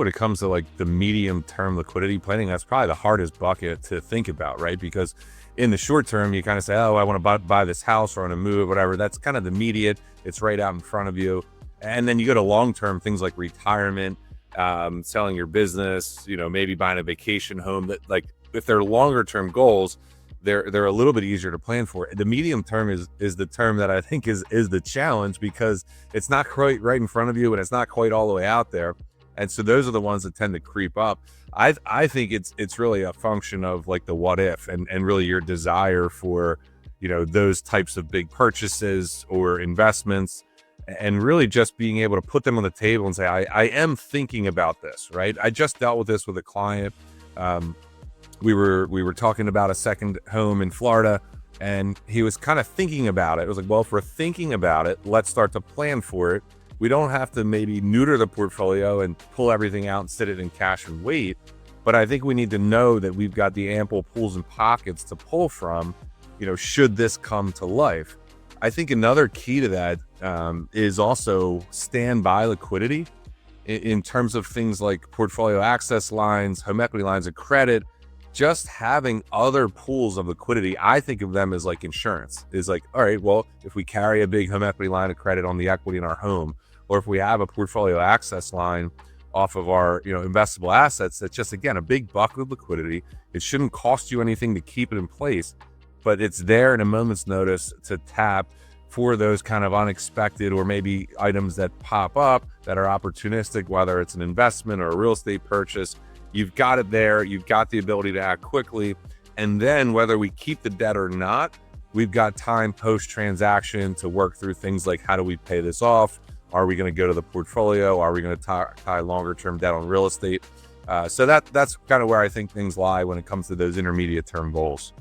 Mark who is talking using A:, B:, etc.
A: when it comes to like the medium term liquidity planning, that's probably the hardest bucket to think about, right? Because in the short term, you kind of say, oh, I want to buy this house or I want to move, whatever. That's kind of the immediate. It's right out in front of you. And then you go to long term things like retirement, selling your business, maybe buying a vacation home. That, like, if they're longer term goals, they're a little bit easier to plan for. The medium term is the term that I think is the challenge, because it's not quite right in front of you and it's not quite all the way out there. And so those are the ones that tend to creep up. I think it's really a function of like the what if, and really your desire for, those types of big purchases or investments, and really just being able to put them on the table and say, I am thinking about this, right? I just dealt with this with a client. We were talking about a second home in Florida, and he was kind of thinking about it. It was like, well, if we're thinking about it, let's start to plan for it. We don't have to maybe neuter the portfolio and pull everything out and sit it in cash and wait. But I think we need to know that we've got the ample pools and pockets to pull from, should this come to life. I think another key to that is also standby liquidity in terms of things like portfolio access lines, home equity lines of credit. Just having other pools of liquidity, I think of them as like insurance. Is like, all right, well, if we carry a big home equity line of credit on the equity in our home, or if we have a portfolio access line off of our, investable assets, that's just, again, a big bucket of liquidity. It shouldn't cost you anything to keep it in place, but it's there in a moment's notice to tap for those kind of unexpected, or maybe items that pop up that are opportunistic, whether it's an investment or a real estate purchase. You've got it there. You've got the ability to act quickly. And then whether we keep the debt or not, we've got time post-transaction to work through things like, how do we pay this off? Are we going to go to the portfolio? Are we going to tie longer-term debt on real estate? So that's kind of where I think things lie when it comes to those intermediate-term goals.